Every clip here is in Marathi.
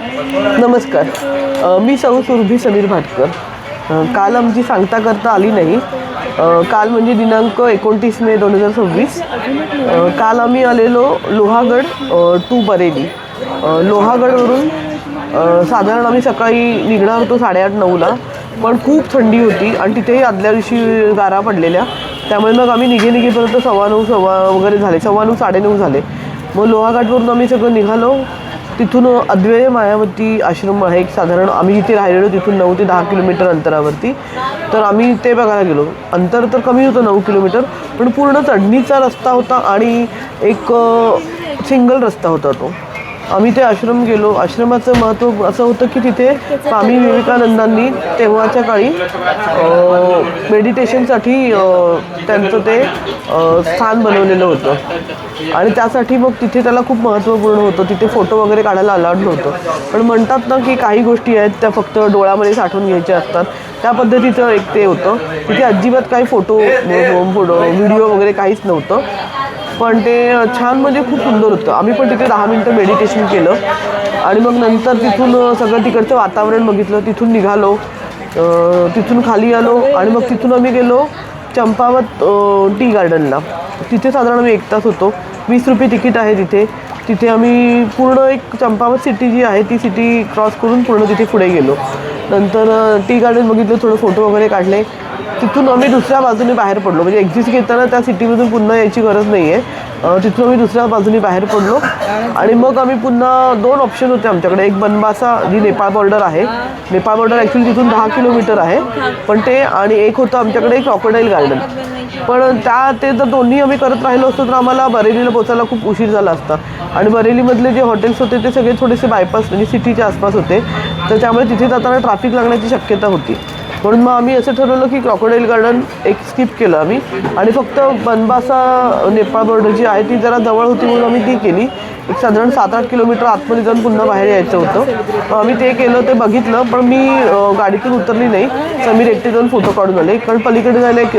नमस्कार, मी सौ सुरभी समीर भाटकर. काल आमची सांगता करता आली नाही. काल म्हणजे दिनांक 29 मे 2026. काल आम्ही आलेलो लोहागड टू बरेली. लोहागडवरून साधारण आम्ही सकाळी निघणार होतो 8:30-9ला, पण खूप थंडी होती आणि तिथेही आदल्या दिवशी गारा पडलेल्या. त्यामुळे मग आम्ही निघेपर्यंत 9:15 वगैरे झाले, 9:15 9:30 झाले. मग लोहाघाटवरून आम्ही सगळं निघालो. तिथून अद्वैय मायावती आश्रम आहे एक, साधारण आम्ही जिथे राहिलेलो तिथून 9 ते 10 किलोमीटर अंतरावरती. तर आम्ही ते बघायला गेलो. अंतर तर कमी होतं 9 किलोमीटर, पण पूर्ण चढणीचा रस्ता होता आणि एक सिंगल रस्ता होता तो. आम्ही ते आश्रम गेलो. आश्रमाचं महत्त्व असं होतं की तिथे स्वामी विवेकानंदांनी तेव्हाच्या काळी मेडिटेशनसाठी त्यांचं ते स्थान बनवलेलं होतं आणि त्यासाठी मग तिथे त्याला खूप महत्त्वपूर्ण होतं. तिथे फोटो वगैरे काढायला अलाउड नव्हतं, पण म्हणतात ना की काही गोष्टी आहेत त्या फक्त डोळ्यामध्ये साठवून घ्यायच्या असतात. त्या पद्धतीचं एक ते होतं. तिथे अजिबात काही फोटो व्हिडिओ वगैरे काहीच नव्हतं, पण ते छान म्हणजे खूप सुंदर होतं. आम्ही पण तिथे 10 मिनटं मेडिटेशन केलं आणि मग नंतर तिथून सगळं तिकडचं वातावरण बघितलं. तिथून निघालो, तिथून खाली आलो आणि मग तिथून आम्ही गेलो चंपावत टी गार्डनला. तिथे साधारण आम्ही 1 तास होतो. 20 रुपये तिकीट आहे तिथे. तिथे आम्ही पूर्ण एक चंपावत सिटी जी आहे ती सिटी क्रॉस करून पूर्ण तिथे पुढे गेलो. नंतर टी गार्डन बघितलं, थोडं फोटो वगैरे काढले. तिथून आम्ही दुसऱ्या बाजूने बाहेर पडलो, म्हणजे एक्झिट घेताना त्या सिटीमधून पुन्हा यायची गरज नाही आहे. तिथून आम्ही दुसऱ्या बाजूने बाहेर पडलो आणि मग आम्ही पुन्हा 2 ऑप्शन होते आमच्याकडे. एक बनबासा जी नेपाळ बॉर्डर आहे, नेपाळ बॉर्डर ॲक्च्युली तिथून 10 किलोमीटर आहे, पण ते आणि एक होतं आमच्याकडे क्रॉकोडाईल गार्डन. पण ते जर दोन्ही आम्ही करत राहिलो असतो तर आम्हाला बरेलीला पोचायला खूप उशीर झाला असता. आणि बरेलीमधले जे हॉटेल्स होते ते सगळे थोडेसे बायपास म्हणजे सिटीच्या आसपास होते, तर त्यामुळे तिथे जाताना ट्रॅफिक लागण्याची शक्यता होती. म्हणून मग आम्ही असं ठरवलं की क्रॉकोडाईल गार्डन एक स्किप केलं आम्ही आणि फक्त बनबासा नेपाळ बॉर्डर जी आहे ती जरा जवळ होती म्हणून आम्ही ती केली. एक साधारण 7-8 किलोमीटर आतमध्ये जाऊन पुन्हा बाहेर यायचं होतं. आम्ही ते केलं, ते बघितलं, पण मी गाडीतून उतरली नाही. समीर एकटे जाऊन फोटो काढून आले, कारण पलीकडे जायला एक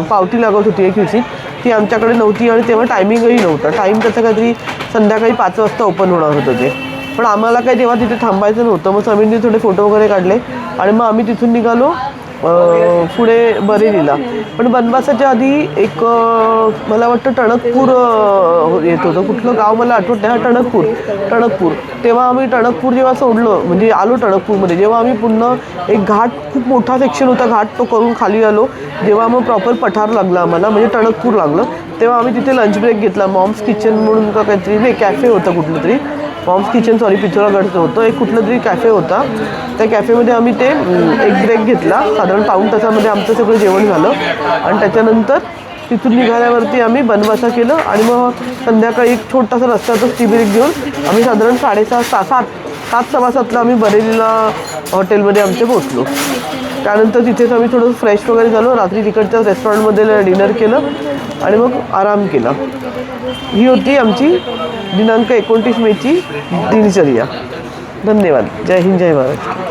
पावती लागत होती एक विजिट, ती आमच्याकडे नव्हती आणि तेव्हा टायमिंगही नव्हता. टाईम त्याचं काहीतरी संध्याकाळी 5 वाजता ओपन होणार होतं ते, पण आम्हाला काही तेव्हा तिथे थांबायचं नव्हतं. मग समीरने थोडे फोटो वगैरे काढले आणि मग आम्ही तिथून निघालो पुढे बरेलीला. पण बनबासाच्या आधी एक मला वाटतं टणकपूर येत होतं. कुठलं गाव मला आठवत नाही. टणकपूर. तेव्हा आम्ही टणकपूर जेव्हा सोडलं, म्हणजे आलो टणकपूरमध्ये, जेव्हा आम्ही पुन्हा एक घाट, खूप मोठा सेक्शन होता घाट, तो करून खाली आलो. जेव्हा मग प्रॉपर पठार लागला आम्हाला, म्हणजे टणकपूर लागलं, तेव्हा आम्ही तिथे लंच ब्रेक घेतला. मॉम्स किचन म्हणून का काहीतरी, नाही कॅफे होतं कुठलं तरी, मॉम्स किचन पिथोरागडचं होतं. एक कुठलं तरी कॅफे होता. त्या कॅफेमध्ये आम्ही ते एक ब्रेक घेतला. साधारण पाऊण तासामध्ये आमचं सगळं जेवण झालं आणि त्याच्यानंतर तिथून निघाल्यावरती आम्ही बनवासा केलं आणि मग संध्याकाळी एक छोटासा रस्त्यातच टी ब्रेक घेऊन आम्ही साधारण 7:30 आम्ही बरेलीला हॉटेलमध्ये आमचे पोचलो. त्यानंतर तिथेच आम्ही थोडं फ्रेश वगैरे झालो. रात्री तिकडच्या रेस्टॉरंटमध्ये डिनर केलं आणि मग आराम केला. ही होती आमची दिनांक 29 मेची दिनचर्या. धन्यवाद. जय हिंद, जय महाराष्ट्र.